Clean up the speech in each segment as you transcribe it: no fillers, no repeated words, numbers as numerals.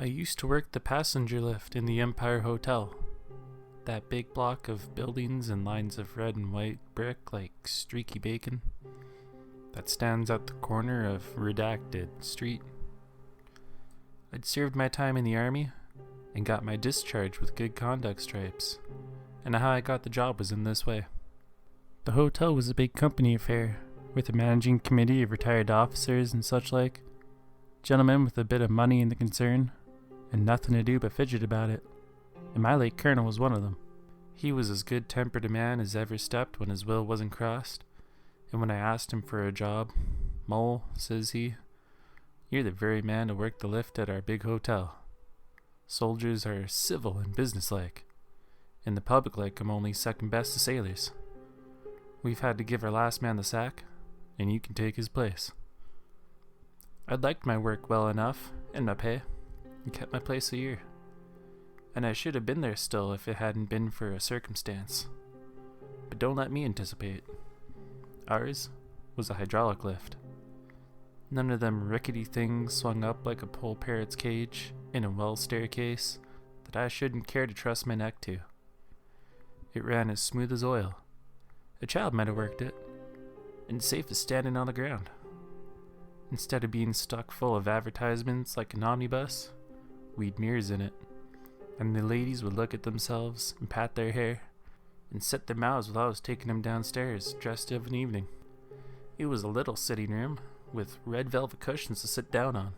I used to work the passenger lift in the Empire Hotel. That big block of buildings and lines of red and white brick like streaky bacon that stands at the corner of Redacted Street. I'd served my time in the army and got my discharge with good conduct stripes, and how I got the job was in this way. The hotel was a big company affair, with a managing committee of retired officers and such like, gentlemen with a bit of money in the concern, and nothing to do but fidget about it, and my late colonel was one of them. He was as good-tempered a man as ever stepped when his will wasn't crossed, and when I asked him for a job, "Mole," says he, "you're the very man to work the lift at our big hotel. Soldiers are civil and businesslike, and the public like 'em only second best to sailors. We've had to give our last man the sack, and you can take his place." I'd liked my work well enough, and my pay, and kept my place a year. And I should have been there still if it hadn't been for a circumstance. But don't let me anticipate. Ours was a hydraulic lift. None of them rickety things swung up like a pole parrot's cage in a well staircase that I shouldn't care to trust my neck to. It ran as smooth as oil. A child might have worked it, and safe as standing on the ground. Instead of being stuck full of advertisements like an omnibus, we'd mirrors in it, and the ladies would look at themselves and pat their hair and set their mouths while I was taking them downstairs dressed of an evening. It was a little sitting room with red velvet cushions to sit down on,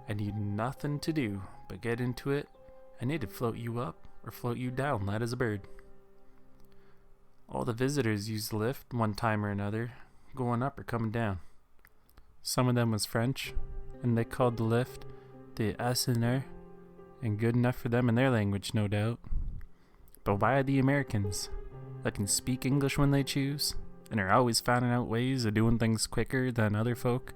and you'd nothing to do but get into it, and it'd float you up or float you down light as a bird. All the visitors used the lift one time or another, going up or coming down. Some of them was French, and they called the lift the ascenseur, and good enough for them in their language, no doubt. But why the Americans, that can speak English when they choose, and are always finding out ways of doing things quicker than other folk,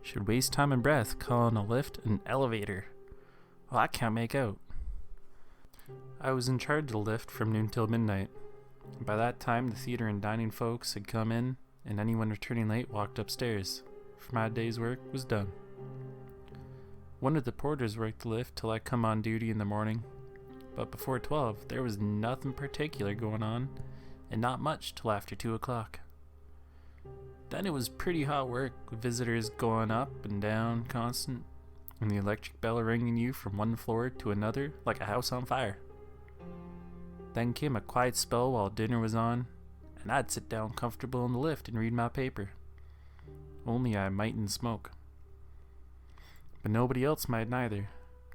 should waste time and breath calling a lift an elevator? Well, I can't make out. I was in charge of the lift from noon till midnight. By that time, the theater and dining folks had come in, and anyone returning late walked upstairs, for my day's work was done. One of the porters worked the lift till I come on duty in the morning, but before 12 there was nothing particular going on, and not much till after 2 o'clock. Then it was pretty hot work, with visitors going up and down constant, and the electric bell ringing you from one floor to another like a house on fire. Then came a quiet spell while dinner was on, and I'd sit down comfortable in the lift and read my paper. Only I mightn't smoke. But nobody else might neither,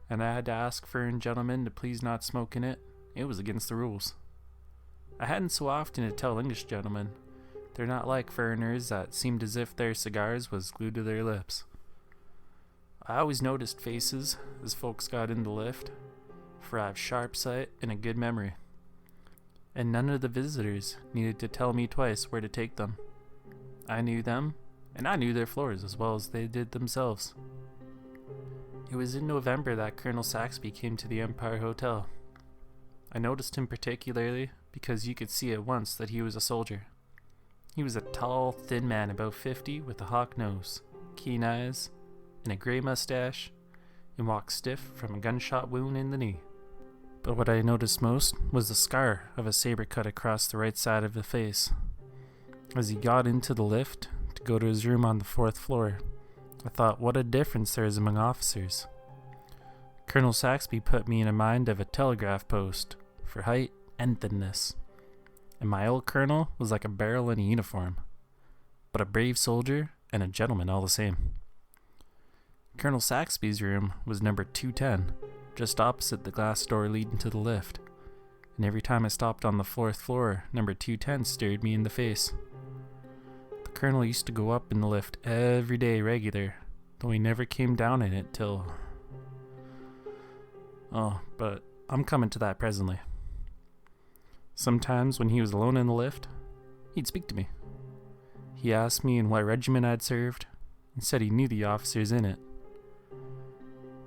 and I had to ask foreign gentlemen to please not smoke in it. It was against the rules. I hadn't so often to tell English gentlemen. They're not like foreigners that seemed as if their cigars was glued to their lips. I always noticed faces as folks got in the lift, for I have sharp sight and a good memory. And none of the visitors needed to tell me twice where to take them. I knew them, and I knew their floors as well as they did themselves. It was in November that Colonel Saxby came to the Empire Hotel. I noticed him particularly because you could see at once that he was a soldier. He was a tall, thin man about 50 with a hawk nose, keen eyes, and a grey mustache, and walked stiff from a gunshot wound in the knee. But what I noticed most was the scar of a saber cut across the right side of the face. As he got into the lift to go to his room on the 4th floor, I thought what a difference there is among officers. Colonel Saxby put me in a mind of a telegraph post for height and thinness, and my old colonel was like a barrel in a uniform, but a brave soldier and a gentleman all the same. Colonel Saxby's room was number 210, just opposite the glass door leading to the lift, and every time I stopped on the 4th floor, number 210 stared me in the face. The colonel used to go up in the lift every day regular, though he never came down in it till... but I'm coming to that presently. Sometimes when he was alone in the lift, he'd speak to me. He asked me in what regiment I'd served, and said he knew the officers in it.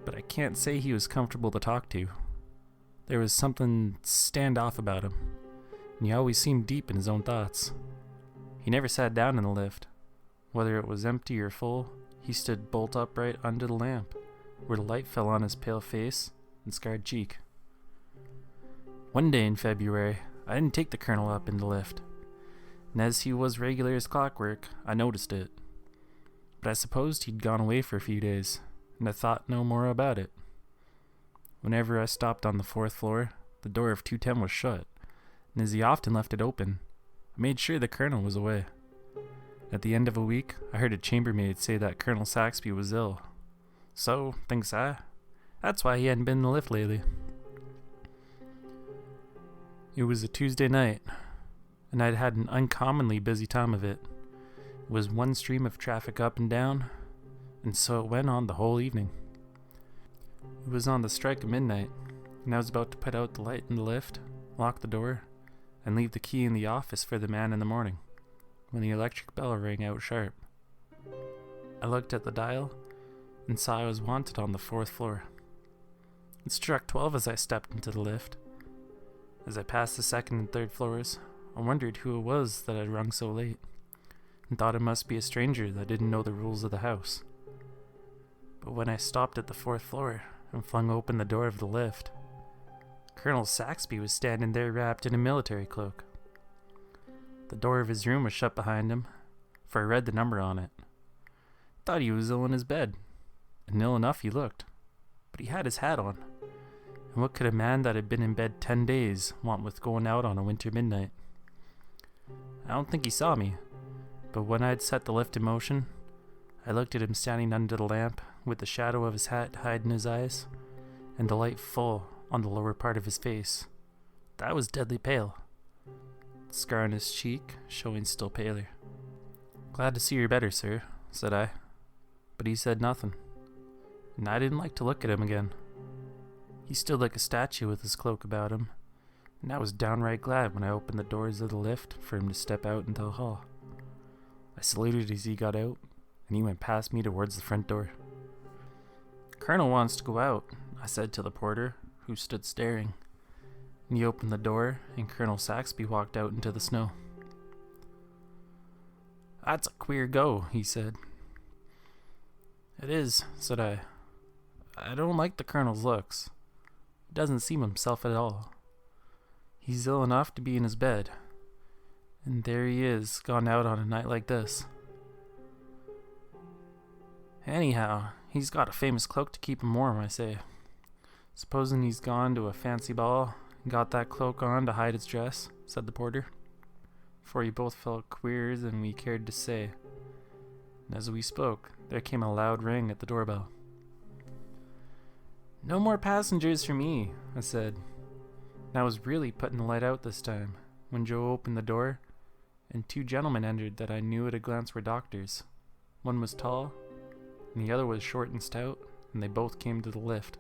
But I can't say he was comfortable to talk to. There was something standoff about him, and he always seemed deep in his own thoughts. He never sat down in the lift. Whether it was empty or full, he stood bolt upright under the lamp, where the light fell on his pale face and scarred cheek. One day in February, I didn't take the Colonel up in the lift, and as he was regular as clockwork, I noticed it. But I supposed he'd gone away for a few days, and I thought no more about it. Whenever I stopped on the 4th floor, the door of 210 was shut, and as he often left it open, I made sure the Colonel was away. At the end of a week, I heard a chambermaid say that Colonel Saxby was ill. So, thinks I, that's why he hadn't been in the lift lately. It was a Tuesday night, and I'd had an uncommonly busy time of it. It was one stream of traffic up and down, and so it went on the whole evening. It was on the strike of midnight, and I was about to put out the light in the lift, lock the door, and leave the key in the office for the man in the morning, when the electric bell rang out sharp. I looked at the dial and saw I was wanted on the 4th floor. It struck 12 as I stepped into the lift. As I passed the 2nd and 3rd floors, I wondered who it was that had rung so late, and thought it must be a stranger that didn't know the rules of the house. But when I stopped at the 4th floor and flung open the door of the lift, Colonel Saxby was standing there wrapped in a military cloak. The door of his room was shut behind him, for I read the number on it. Thought he was ill in his bed, and ill enough he looked, but he had his hat on, and what could a man that had been in bed 10 days want with going out on a winter midnight? I don't think he saw me, but when I had set the lift in motion, I looked at him standing under the lamp with the shadow of his hat hiding his eyes, and the light full on the lower part of his face. That was deadly pale, the scar on his cheek showing still paler. "Glad to see you're better, sir," said I, but he said nothing, and I didn't like to look at him again. He stood like a statue with his cloak about him, and I was downright glad when I opened the doors of the lift for him to step out into the hall. I saluted as he got out, and he went past me towards the front door. "Colonel wants to go out," I said to the porter, who stood staring, and he opened the door, and Colonel Saxby walked out into the snow. "That's a queer go," he said. "It is," said I. "I don't like the Colonel's looks. He doesn't seem himself at all. He's ill enough to be in his bed, and there he is, gone out on a night like this. Anyhow, he's got a famous cloak to keep him warm, I say. Supposing he's gone to a fancy ball and got that cloak on to hide his dress," said the porter, for we both felt queerer than we cared to say. And as we spoke, there came a loud ring at the doorbell. "No more passengers for me," I said. And I was really putting the light out this time, when Joe opened the door, and 2 gentlemen entered that I knew at a glance were doctors. One was tall, and the other was short and stout, and they both came to the lift.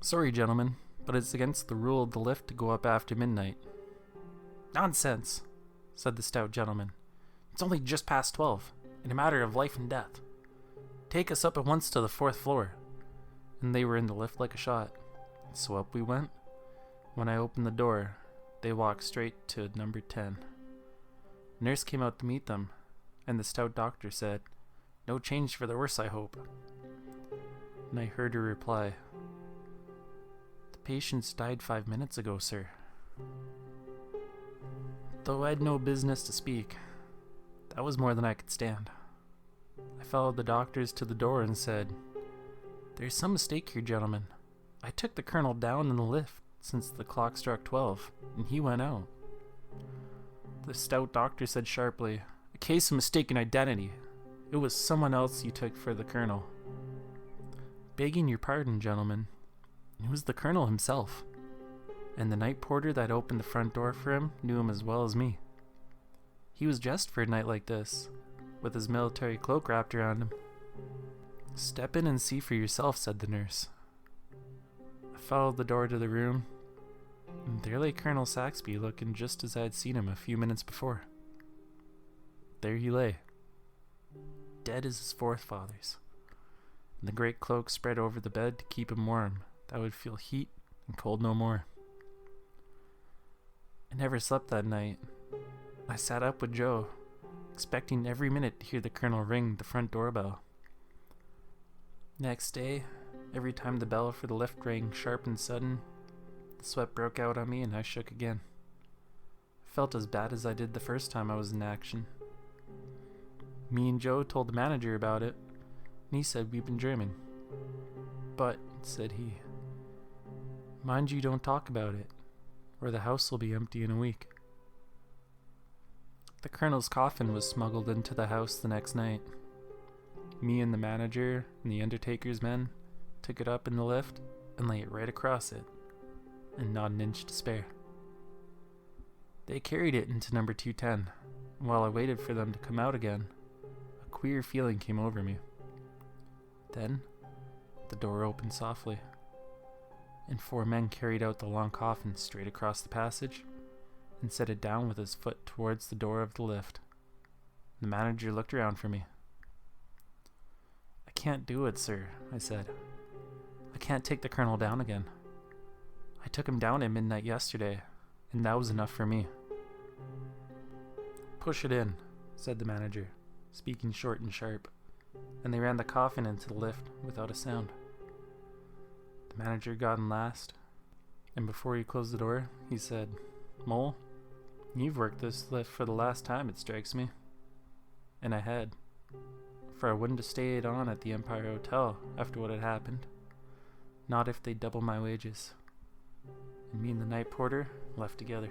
"Sorry, gentlemen, but it's against the rule of the lift to go up after midnight." "Nonsense," said the stout gentleman. "It's only just past 12, in a matter of life and death. Take us up at once to the 4th floor." And they were in the lift like a shot. So up we went. When I opened the door, they walked straight to number 10. A nurse came out to meet them, and the stout doctor said, "No change for the worse, I hope." And I heard her reply, "The patient's died 5 minutes ago, sir." Though I'd no business to speak, that was more than I could stand. I followed the doctors to the door and said, "There's some mistake here, gentlemen. I took the Colonel down in the lift since the clock struck 12, and he went out." The stout doctor said sharply, "A case of mistaken identity. It was someone else you took for the Colonel." "Begging your pardon, gentlemen, it was the Colonel himself, and the night porter that opened the front door for him knew him as well as me. He was dressed for a night like this, with his military cloak wrapped around him." "Step in and see for yourself," said the nurse. I followed the door to the room, and there lay Colonel Saxby looking just as I had seen him a few minutes before. There he lay, dead as his forefathers, and the great cloak spread over the bed to keep him warm, that would feel heat and cold no more. I never slept that night. I sat up with Joe, expecting every minute to hear the Colonel ring the front doorbell. Next day, every time the bell for the lift rang sharp and sudden, the sweat broke out on me and I shook again. I felt as bad as I did the first time I was in action. Me and Joe told the manager about it, and he said we've been dreaming. But, said he, mind you don't talk about it, or the house will be empty in a week. The colonel's coffin was smuggled into the house the next night. Me and the manager and the undertaker's men took it up in the lift and lay it right across it, and not an inch to spare. They carried it into number 210, and while I waited for them to come out again, a queer feeling came over me. Then, the door opened softly, and 4 men carried out the long coffin straight across the passage and set it down with his foot towards the door of the lift. The manager looked around for me. I can't do it, sir, I said. I can't take the colonel down again. I took him down at midnight yesterday, and that was enough for me. Push it in, said the manager, speaking short and sharp, and they ran the coffin into the lift without a sound. The manager got in last, and before he closed the door, he said, Mole, you've worked this lift for the last time, it strikes me. And I had, for I wouldn't have stayed on at the Empire Hotel after what had happened, not if they'd double my wages. And me and the night porter left together.